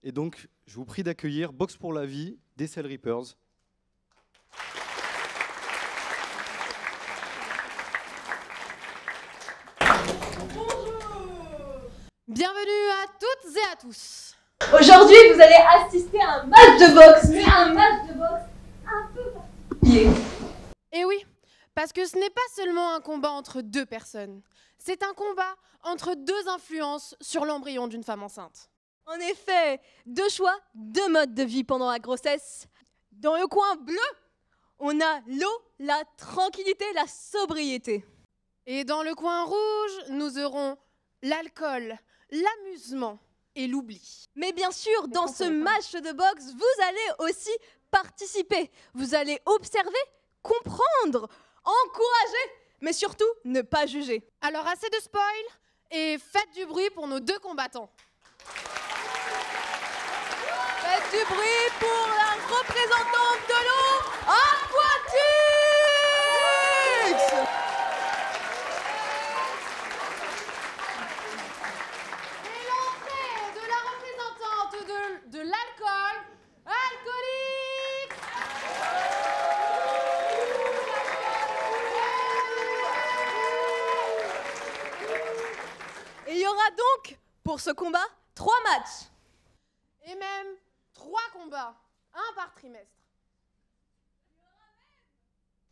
Et donc, je vous prie d'accueillir Box pour la vie des Cell Reapers. Bienvenue à toutes et à tous. Aujourd'hui, vous allez assister à un match de boxe, mais un match de boxe un peu particulier. Et oui, parce que ce n'est pas seulement un combat entre deux personnes, c'est un combat entre deux influences sur l'embryon d'une femme enceinte. En effet, deux choix, deux modes de vie pendant la grossesse. Dans le coin bleu, on a l'eau, la tranquillité, la sobriété. Et dans le coin rouge, nous aurons l'alcool, l'amusement et l'oubli. Mais bien sûr, dans ce match de boxe, vous allez aussi participer. Vous allez observer, comprendre, encourager, mais surtout ne pas juger. Alors assez de spoil et faites du bruit pour nos deux combattants. Faites du bruit pour la représentante de l'eau, Aquatix. Et l'entrée de la représentante de l'alcool, Alcoolix. Et il y aura donc, pour ce combat, 3 matchs. Et même 3 combats, un par trimestre.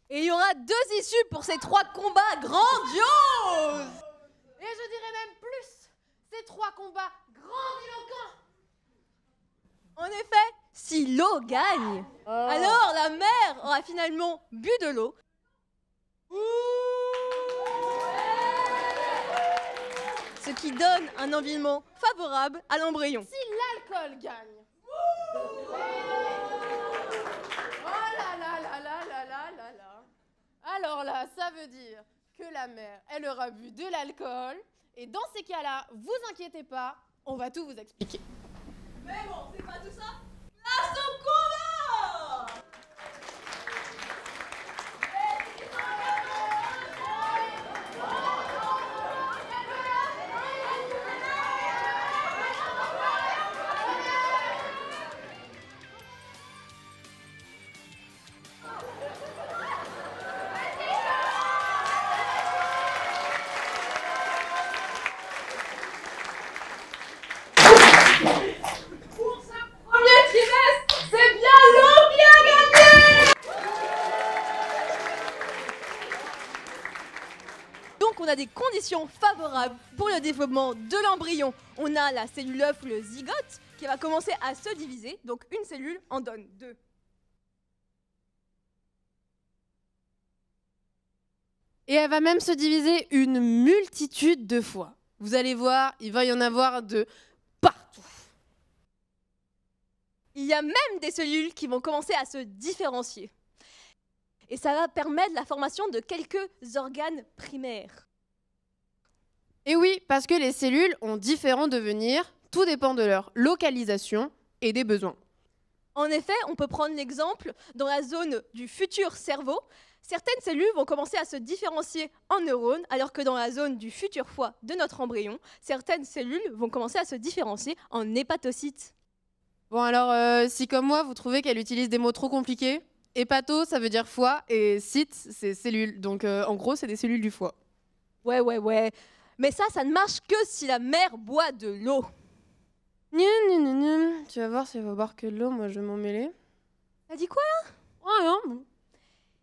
Et il y aura 2 issues pour ces 3 combats grandioses. Et je dirais même plus, ces 3 combats grandiloquents. En effet, si l'eau gagne, alors la mer aura finalement bu de l'eau. Ce qui donne un environnement favorable à l'embryon. Si l'alcool gagne. Oh là là là là là là là là. Alors là, ça veut dire que la mère, elle aura bu de l'alcool. Et dans ces cas-là, vous inquiétez pas, on va tout vous expliquer. Mais bon, c'est pas tout ça. Place au combat! Pour ce premier trimestre, c'est bien l'eau qui a gagné! Donc on a des conditions favorables pour le développement de l'embryon. On a la cellule œuf ou le zygote qui va commencer à se diviser, donc une cellule en donne 2. Et elle va même se diviser une multitude de fois. Vous allez voir, il va y en avoir de partout. Il y a même des cellules qui vont commencer à se différencier. Et ça va permettre la formation de quelques organes primaires. Et oui, parce que les cellules ont différents devenirs, tout dépend de leur localisation et des besoins. En effet, on peut prendre l'exemple dans la zone du futur cerveau. Certaines cellules vont commencer à se différencier en neurones, alors que dans la zone du futur foie de notre embryon, certaines cellules vont commencer à se différencier en hépatocytes. Bon alors, si comme moi, vous trouvez qu'elle utilise des mots trop compliqués, hépato, ça veut dire foie, et cyte, c'est cellule. Donc en gros, c'est des cellules du foie. Ouais. Mais ça ne marche que si la mère boit de l'eau. Tu vas voir si elle va boire que de l'eau, moi je vais m'en mêler. T'as dit quoi là? Oh non.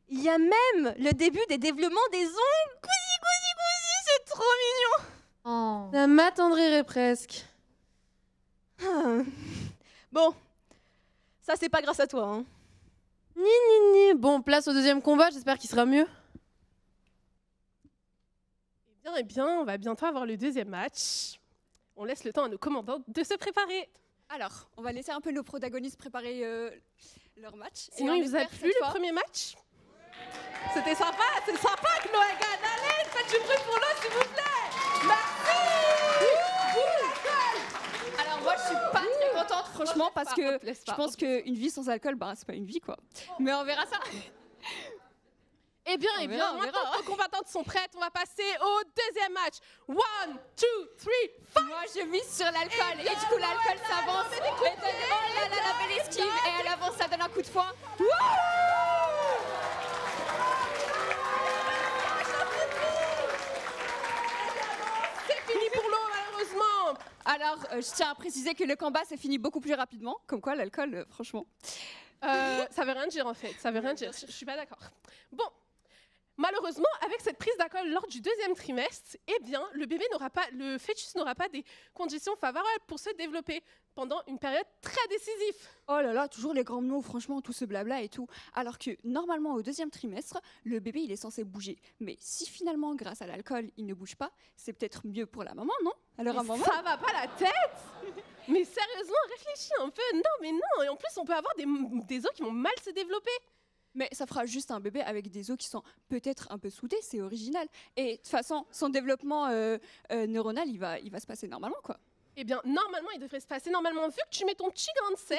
Il y a même le début des développements des ongles. Cousi, c'est trop mignon. Oh. Ça m'attendrirait presque. Bon, ça c'est pas grâce à toi. Hein. Bon, place au deuxième combat, j'espère qu'il sera mieux. Eh bien, on va bientôt avoir le deuxième match. On laisse le temps à nos commandants de se préparer. Alors, on va laisser un peu nos protagonistes préparer leur match. Sinon, il vous a plu le premier match? C'était sympa, c'est sympa que Noah gagne. Allez, faites du bruit pour l'eau, s'il vous plaît. Merci. Alors moi, je suis pas très contente, franchement, parce que je pense qu'une vie sans alcool, bah, c'est pas une vie, quoi. Mais on verra ça. Eh bien, maintenant que nos combattantes sont prêtes, on va passer au deuxième match. 1, 2, 3, 5. Moi, je mise sur l'alcool. Et du coup, l'alcool s'avance. points. C'est fini pour l'eau, malheureusement. Alors, je tiens à préciser que le combat s'est fini beaucoup plus rapidement. Comme quoi, l'alcool, franchement. Ça veut rien dire en fait, ça veut rien dire, je suis pas d'accord. Bon, malheureusement, avec cette prise d'alcool lors du 2e trimestre, eh bien, le fœtus n'aura pas des conditions favorables pour se développer pendant une période très décisive. Oh là là, toujours les grands mots, franchement, tout ce blabla et tout. Alors que normalement, au 2e trimestre, le bébé, il est censé bouger. Mais si finalement, grâce à l'alcool, il ne bouge pas, c'est peut-être mieux pour la maman, non? Alors, à maman. Ça va pas la tête? Mais sérieusement, réfléchis un peu. Non, mais non. Et en plus, on peut avoir des os qui vont mal se développer. Mais ça fera juste un bébé avec des os qui sont peut-être un peu soudés, c'est original. Et de toute façon, son développement neuronal, il va se passer normalement, quoi. Eh bien, normalement, il devrait se passer normalement. Vu que tu mets ton petit grain de sel,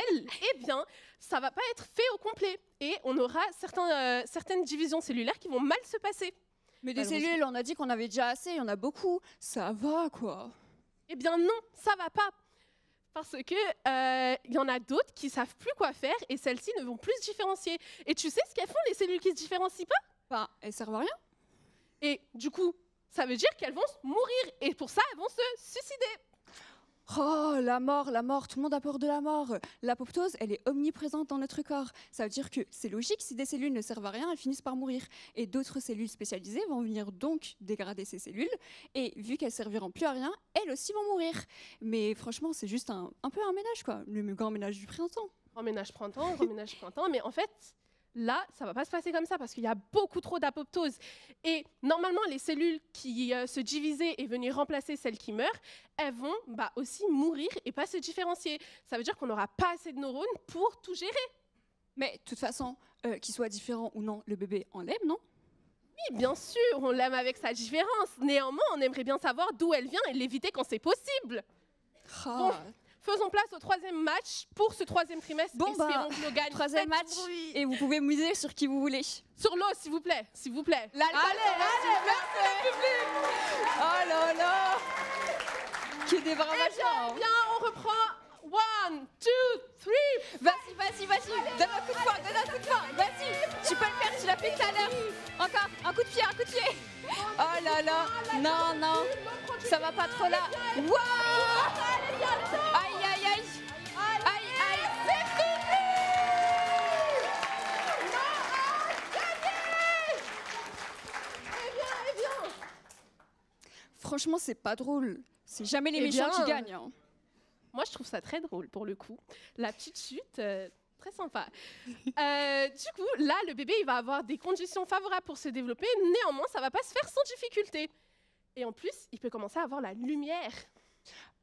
eh bien, ça va pas être fait au complet. Et on aura certaines divisions cellulaires qui vont mal se passer. Mais des cellules, on a dit qu'on avait déjà assez, il y en a beaucoup. Ça va, quoi. Eh bien non, ça va pas. Parce que y en a d'autres qui savent plus quoi faire et celles-ci ne vont plus se différencier. Et tu sais ce qu'elles font, les cellules qui se différencient pas? Bah, elles servent à rien. Et du coup, ça veut dire qu'elles vont mourir. Et pour ça, elles vont se suicider. Oh, la mort, tout le monde a peur de la mort. L'apoptose, elle est omniprésente dans notre corps. Ça veut dire que c'est logique, si des cellules ne servent à rien, elles finissent par mourir. Et d'autres cellules spécialisées vont venir donc dégrader ces cellules. Et vu qu'elles serviront plus à rien, elles aussi vont mourir. Mais franchement, c'est juste un peu un ménage, quoi. Le grand ménage du printemps. Reménage printemps, mais en fait, là, ça va pas se passer comme ça parce qu'il y a beaucoup trop d'apoptose. Et normalement, les cellules qui se divisaient et venaient remplacer celles qui meurent, elles vont aussi mourir et pas se différencier. Ça veut dire qu'on n'aura pas assez de neurones pour tout gérer. Mais de toute façon, qu'il soit différent ou non, le bébé, on l'aime, non? Oui, bien sûr, on l'aime avec sa différence. Néanmoins, on aimerait bien savoir d'où elle vient et l'éviter quand c'est possible. Bon, faisons place au 3e match pour ce 3e trimestre. Bon, espérons que l'eau gagne. 3e match, et vous pouvez miser sur qui vous voulez. Sur l'eau, s'il vous plaît, s'il vous plaît. Allez, merci. Oh là là, que des bravachants. Bien, on reprend. 1, 2, 3. Vas-y. Donne un coup de poing, Vas-y, tu peux le faire, tu l'as fait tout à l'heure. Encore, un coup de pied. Oh là là, non, ça va pas trop là. Waouh. Aïe. C'est fini. Eh bien. Franchement, c'est pas drôle. C'est jamais les Eh méchants bien, qui gagnent. Hein. Moi, je trouve ça très drôle pour le coup. La petite chute, très sympa. Du coup, là, le bébé, il va avoir des conditions favorables pour se développer. Néanmoins, ça va pas se faire sans difficulté. Et en plus, il peut commencer à avoir la lumière.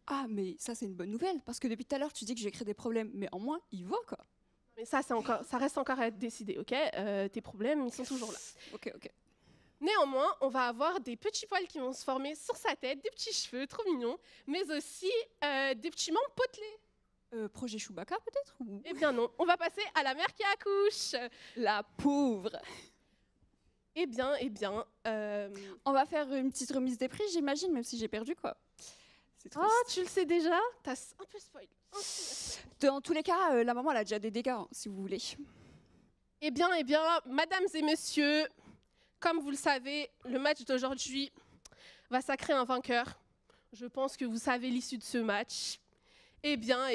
Ah, mais ça, c'est une bonne nouvelle. Parce que depuis tout à l'heure, tu dis que je vais créer des problèmes. Mais en moins, il voit, quoi. Mais ça reste encore à être décidé, ok? Tes problèmes, ils sont toujours là. Ok. Néanmoins, on va avoir des petits poils qui vont se former sur sa tête, des petits cheveux trop mignons, mais aussi des petits membres potelés. Projet Chewbacca, peut-être ou... Eh bien non, on va passer à la mère qui accouche. La pauvre. Eh bien. On va faire une petite remise des prix, j'imagine, même si j'ai perdu, quoi. C'est triste. Oh, tu le sais déjà? T'as un peu spoil. Dans tous les cas, la maman, elle a déjà des dégâts, hein, si vous voulez. Eh bien, mesdames et messieurs, comme vous le savez, le match d'aujourd'hui va sacrer un vainqueur. Je pense que vous savez l'issue de ce match. Eh bien,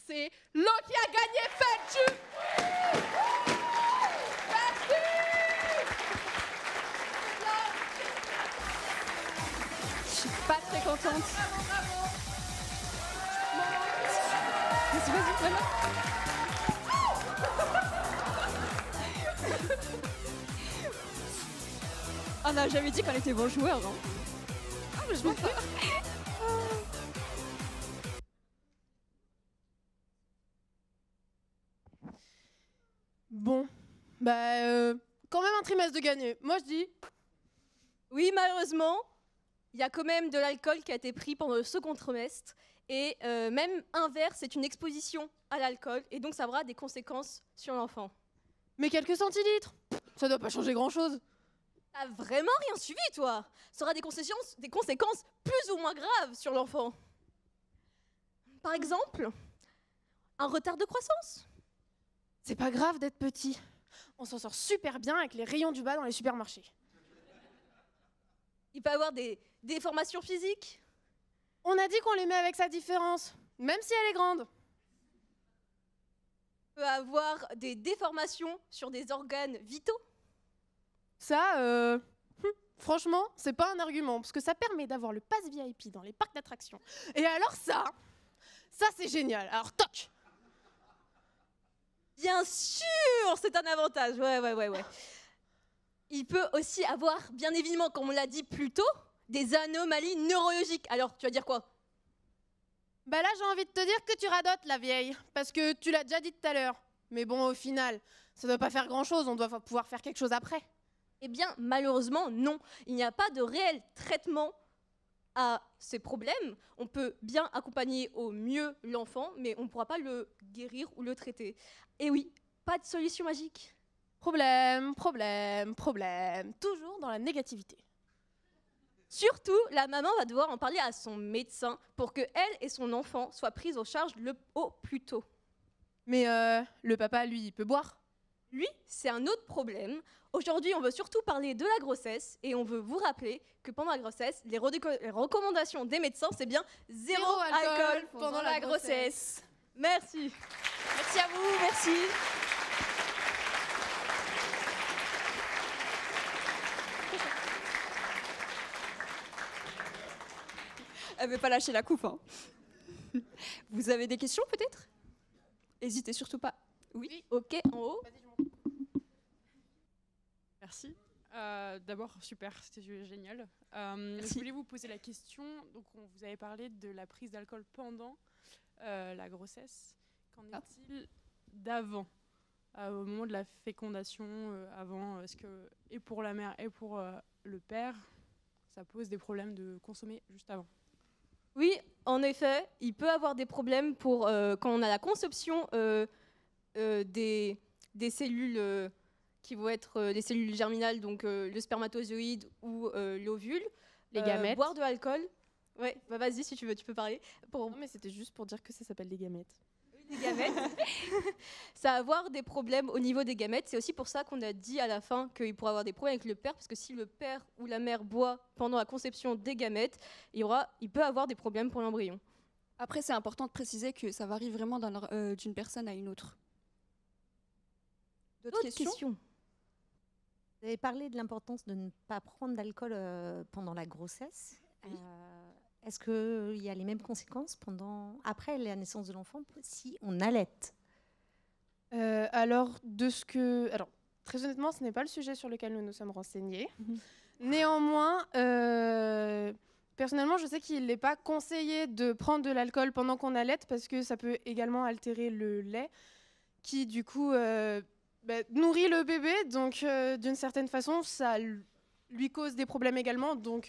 c'est l'eau qui a gagné Fetchu. Merci. Je suis pas très contente. Bravo. Vas-y, voilà. On n'a jamais dit qu'on était bons joueurs. Hein. Ah, mais je m'en fous. Bon, quand même un trimestre de gagné. Moi, je dis. Oui, malheureusement, il y a quand même de l'alcool qui a été pris pendant le second trimestre. Et même un verre, c'est une exposition à l'alcool. Et donc, ça aura des conséquences sur l'enfant. Mais quelques centilitres, ça doit pas changer grand-chose. T'as vraiment rien suivi, toi? Ça aura des conséquences plus ou moins graves sur l'enfant. Par exemple, un retard de croissance. C'est pas grave d'être petit. On s'en sort super bien avec les rayons du bas dans les supermarchés. Il peut avoir des déformations physiques. On a dit qu'on l'aimait avec sa différence, même si elle est grande. Il peut avoir des déformations sur des organes vitaux. Ça, franchement, c'est pas un argument, parce que ça permet d'avoir le pass VIP dans les parcs d'attractions. Et alors ça c'est génial. Alors toc. Bien sûr, c'est un avantage. Ouais. Il peut aussi avoir, bien évidemment, comme on l'a dit plus tôt, des anomalies neurologiques. Alors, tu vas dire quoi? Bah là, j'ai envie de te dire que tu radotes, la vieille, parce que tu l'as déjà dit tout à l'heure. Mais bon, au final, ça doit pas faire grand-chose, on doit pouvoir faire quelque chose après. Eh bien, malheureusement, non. Il n'y a pas de réel traitement à ces problèmes. On peut bien accompagner au mieux l'enfant, mais on ne pourra pas le guérir ou le traiter. Et oui, pas de solution magique. Problème, toujours dans la négativité. Surtout, la maman va devoir en parler à son médecin pour que elle et son enfant soient prises en charge au plus tôt. Mais le papa, lui, il peut boire. Lui, c'est un autre problème. Aujourd'hui, on veut surtout parler de la grossesse et on veut vous rappeler que pendant la grossesse, les recommandations des médecins, c'est bien zéro alcool pendant la grossesse. Merci. Merci à vous, merci. Elle veut pas lâcher la coupe. Hein. Vous avez des questions peut-être? N'hésitez surtout pas. Oui. Ok, en haut. Merci. D'abord, super, c'était génial. Je voulais vous poser la question. Donc, vous avez parlé de la prise d'alcool pendant la grossesse. Qu'en est-il d'avant, au moment de la fécondation, avant, est-ce que, et pour la mère et pour le père, ça pose des problèmes de consommer juste avant? Oui, en effet, il peut avoir des problèmes pour quand on a la conception des cellules qui vont être les cellules germinales, donc le spermatozoïde ou l'ovule. Les gamètes. Boire de l'alcool. Ouais, bah vas-y si tu veux, tu peux parler. Non, mais c'était juste pour dire que ça s'appelle des gamètes. Des gamètes. Ça va avoir des problèmes au niveau des gamètes. C'est aussi pour ça qu'on a dit à la fin qu'il pourrait avoir des problèmes avec le père, parce que si le père ou la mère boit pendant la conception des gamètes, il peut avoir des problèmes pour l'embryon. Après, c'est important de préciser que ça varie vraiment d'une personne à une autre. D'autres questions? Vous avez parlé de l'importance de ne pas prendre d'alcool pendant la grossesse. Oui. Est-ce qu'il y a les mêmes conséquences après la naissance de l'enfant si on allaite? Alors, très honnêtement, ce n'est pas le sujet sur lequel nous nous sommes renseignés. Néanmoins, personnellement, je sais qu'il n'est pas conseillé de prendre de l'alcool pendant qu'on allaite parce que ça peut également altérer le lait qui, du coup, nourrit le bébé. Donc, d'une certaine façon, ça lui cause des problèmes également. Donc,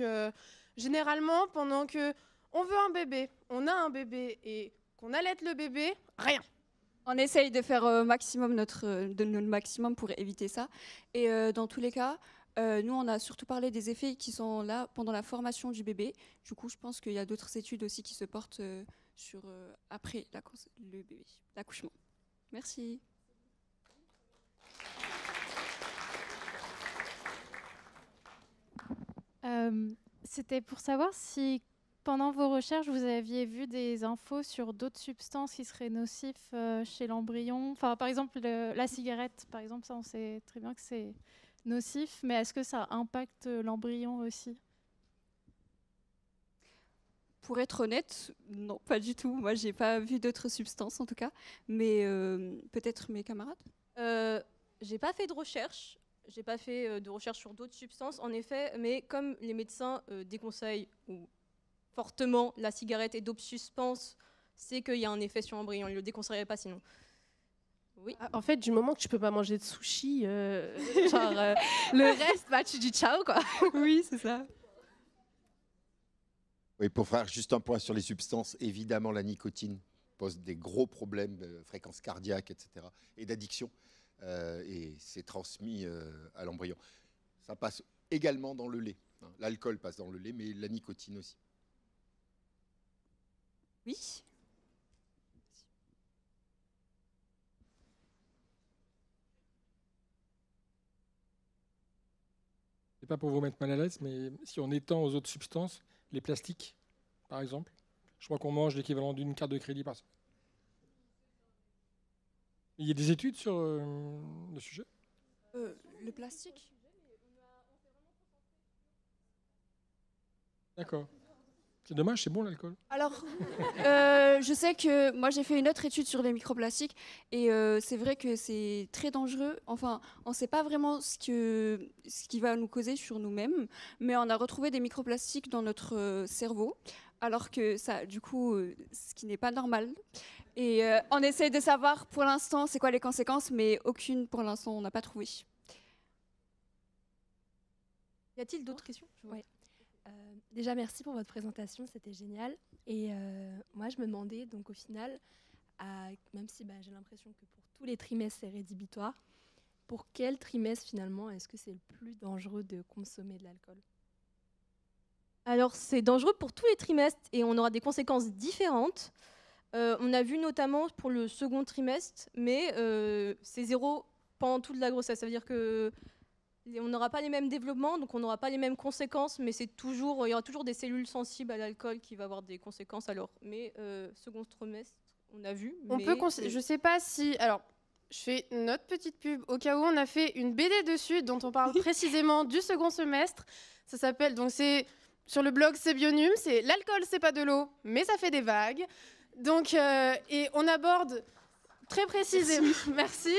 généralement, pendant qu'on veut un bébé, on a un bébé et qu'on allaite le bébé, rien. On essaye de faire notre maximum pour éviter ça. Et dans tous les cas, nous, on a surtout parlé des effets qui sont là pendant la formation du bébé. Du coup, je pense qu'il y a d'autres études aussi qui se portent sur après le bébé, l'accouchement. Merci. C'était pour savoir si, pendant vos recherches, vous aviez vu des infos sur d'autres substances qui seraient nocives chez l'embryon. Enfin, par exemple, la cigarette, par exemple, ça, on sait très bien que c'est nocif, mais est-ce que ça impacte l'embryon aussi? Pour être honnête, non, pas du tout. Moi, j'ai pas vu d'autres substances, en tout cas. Mais peut-être mes camarades. J'ai pas fait de recherche. J'ai pas fait de recherche sur d'autres substances, en effet, mais comme les médecins déconseillent fortement la cigarette et d'autres substances, c'est qu'il y a un effet sur l'embryon. Ils ne le déconseilleraient pas sinon. Oui. En fait, du moment que tu peux pas manger de sushi, le reste, bah, tu dis ciao, quoi. Oui, c'est ça. Oui, pour faire juste un point sur les substances, évidemment, la nicotine pose des gros problèmes de fréquence cardiaque, etc., et d'addiction. Et c'est transmis à l'embryon. Ça passe également dans le lait. L'alcool passe dans le lait, mais la nicotine aussi. Oui. C'est pas pour vous mettre mal à l'aise, mais si on étend aux autres substances, les plastiques, par exemple, je crois qu'on mange l'équivalent d'une carte de crédit par semaine. Il y a des études sur le sujet? Le plastique. D'accord. C'est dommage, c'est bon l'alcool. Alors, je sais que moi j'ai fait une autre étude sur les microplastiques et c'est vrai que c'est très dangereux. Enfin, on ne sait pas vraiment ce qui va nous causer sur nous-mêmes, mais on a retrouvé des microplastiques dans notre cerveau, alors que ça, du coup, ce qui n'est pas normal. Et on essaie de savoir pour l'instant c'est quoi les conséquences, mais aucune pour l'instant on n'a pas trouvé. Y a-t-il d'autres questions? Ouais. Déjà, merci pour votre présentation, c'était génial. Et moi, je me demandais, donc au final, même si j'ai l'impression que pour tous les trimestres, c'est rédhibitoire, pour quel trimestre, finalement, est-ce que c'est le plus dangereux de consommer de l'alcool? Alors, c'est dangereux pour tous les trimestres et on aura des conséquences différentes. On a vu notamment pour le second trimestre, mais c'est 0 pendant toute la grossesse. Ça veut dire que on n'aura pas les mêmes développements, donc on n'aura pas les mêmes conséquences, mais il y aura toujours des cellules sensibles à l'alcool qui vont avoir des conséquences alors. Mais second trimestre, on a vu. Je sais pas si... Alors, je fais notre petite pub au cas où on a fait une BD dessus dont on parle précisément du second semestre. Ça s'appelle, donc c'est sur le blog C'est Bionum, c'est l'alcool c'est pas de l'eau, mais ça fait des vagues. Donc, et on aborde très précisément... Merci.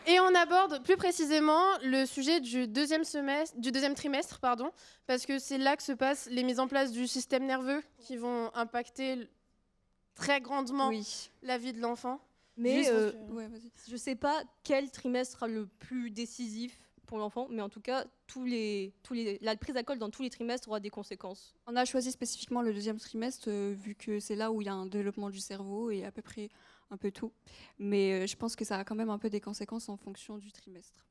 Et on aborde plus précisément le sujet du deuxième trimestre, parce que c'est là que se passent les mises en place du système nerveux qui vont impacter très grandement la vie de l'enfant. Mais je ne sais pas quel trimestre sera le plus décisif pour l'enfant, mais en tout cas, la prise d'alcool dans tous les trimestres aura des conséquences. On a choisi spécifiquement le deuxième trimestre, vu que c'est là où il y a un développement du cerveau et à peu près un peu tout. Mais je pense que ça a quand même un peu des conséquences en fonction du trimestre.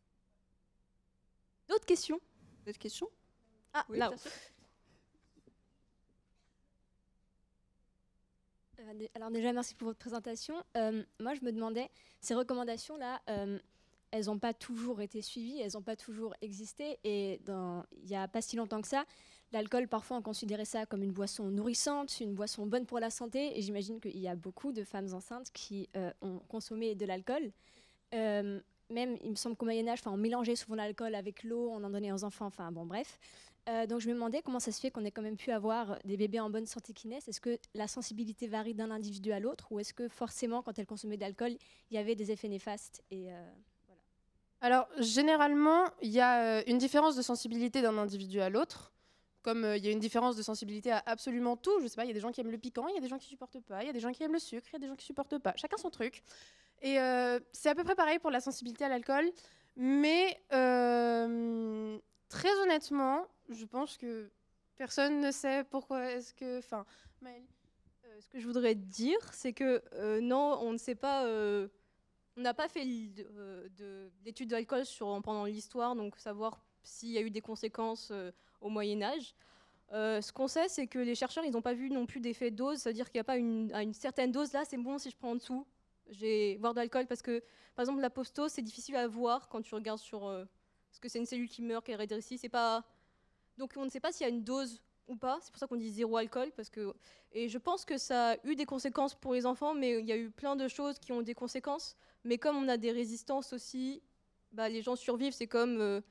D'autres questions? D'autres questions? Ah, oui, là-haut. Alors déjà, merci pour votre présentation. Moi, je me demandais, ces recommandations-là, elles n'ont pas toujours été suivies, elles n'ont pas toujours existé. Et il n'y a pas si longtemps que ça, l'alcool, parfois, on considérait ça comme une boisson nourrissante, une boisson bonne pour la santé. Et j'imagine qu'il y a beaucoup de femmes enceintes qui ont consommé de l'alcool. Même, il me semble qu'au Moyen-Âge, on mélangeait souvent l'alcool avec l'eau, on en donnait aux enfants, enfin bon, bref. Donc je me demandais comment ça se fait qu'on ait quand même pu avoir des bébés en bonne santé qui naissent. Est-ce que la sensibilité varie d'un individu à l'autre, ou est-ce que forcément, quand elles consommaient de l'alcool, il y avait des effets néfastes et, voilà. Alors, généralement, il y a une différence de sensibilité d'un individu à l'autre. Comme il y a une différence de sensibilité à absolument tout. Je sais pas, il y a des gens qui aiment le piquant, il y a des gens qui supportent pas, il y a des gens qui aiment le sucre, il y a des gens qui supportent pas. Chacun son truc. Et c'est à peu près pareil pour la sensibilité à l'alcool. Mais très honnêtement, je pense que personne ne sait pourquoi est-ce que... Enfin, Maëlle. Ce que je voudrais dire, c'est que non, on ne sait pas... on n'a pas fait d'études de l'alcool pendant l'histoire, donc savoir s'il y a eu des conséquences au Moyen-Âge. Ce qu'on sait, c'est que les chercheurs, ils n'ont pas vu non plus d'effet dose, c'est-à-dire qu'il n'y a pas à une certaine dose, là, c'est bon si je prends en dessous. J'ai boire de l'alcool parce que, par exemple, l'apoptose, c'est difficile à voir quand tu regardes sur... parce que c'est une cellule qui meurt, qui rétrécit, c'est pas... Donc on ne sait pas s'il y a une dose ou pas, c'est pour ça qu'on dit 0 alcool, parce que... Et je pense que ça a eu des conséquences pour les enfants, mais il y a eu plein de choses qui ont des conséquences. Mais comme on a des résistances aussi, les gens survivent, c'est comme...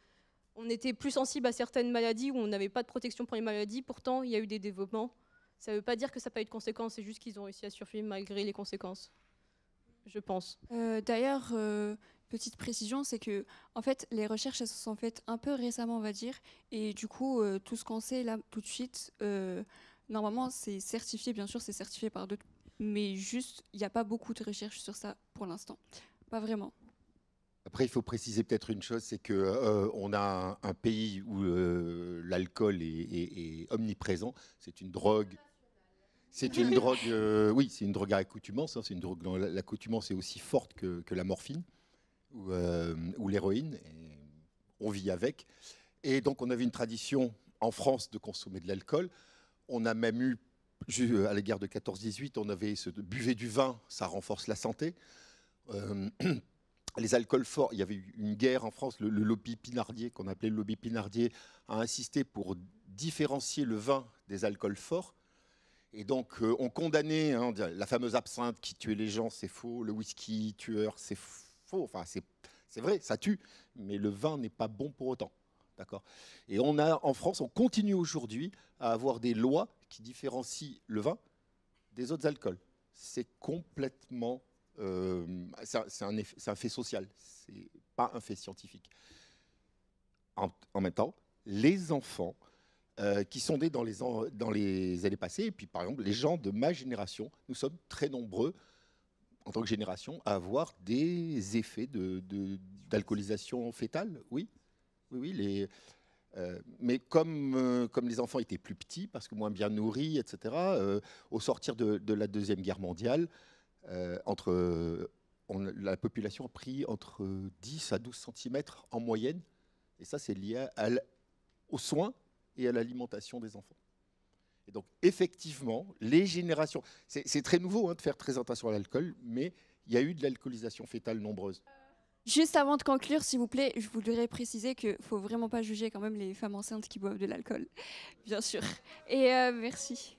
on était plus sensible à certaines maladies où on n'avait pas de protection pour les maladies, pourtant il y a eu des développements. Ça ne veut pas dire que ça n'a pas eu de conséquences, c'est juste qu'ils ont réussi à survivre malgré les conséquences, je pense. D'ailleurs, petite précision, c'est que en fait, les recherches elles se sont faites un peu récemment, on va dire, et du coup, tout ce qu'on sait là tout de suite, normalement, c'est certifié, bien sûr, c'est certifié par d'autres, mais juste, il n'y a pas beaucoup de recherches sur ça pour l'instant, pas vraiment. Après, il faut préciser peut-être une chose, c'est qu'on a un pays où l'alcool est omniprésent. C'est une drogue. C'est une drogue. Oui, c'est une drogue à accoutumance. C'est une drogue dont l'accoutumance est aussi forte que la morphine ou l'héroïne. On vit avec. Et donc, on avait une tradition en France de consommer de l'alcool. On a même eu, à la guerre de 14-18, on avait buvez du vin, ça renforce la santé. les alcools forts, il y avait eu une guerre en France, le lobby Pinardier, qu'on appelait le lobby Pinardier, a insisté pour différencier le vin des alcools forts. Et donc, on condamnait la fameuse absinthe qui tuait les gens, c'est faux. Le whisky tueur, c'est faux. Enfin, c'est vrai, ça tue. Mais le vin n'est pas bon pour autant. D'accord. Et en France, on continue aujourd'hui à avoir des lois qui différencient le vin des autres alcools. C'est complètement... c'est un fait social, c'est pas un fait scientifique. En même temps, les enfants qui sont nés dans les années passées, et puis par exemple les gens de ma génération, nous sommes très nombreux en tant que génération à avoir des effets d'alcoolisation fétale, oui. Mais comme les enfants étaient plus petits, parce que moins bien nourris, etc., au sortir de la Deuxième Guerre mondiale, la population a pris entre 10 à 12 cm en moyenne, et ça c'est lié aux soins et à l'alimentation des enfants. Et donc effectivement, les générations, c'est très nouveau de faire très attention à l'alcool, mais il y a eu de l'alcoolisation fétale nombreuse. Juste avant de conclure, s'il vous plaît, je voudrais préciser qu'il ne faut vraiment pas juger quand même les femmes enceintes qui boivent de l'alcool, bien sûr. Et merci.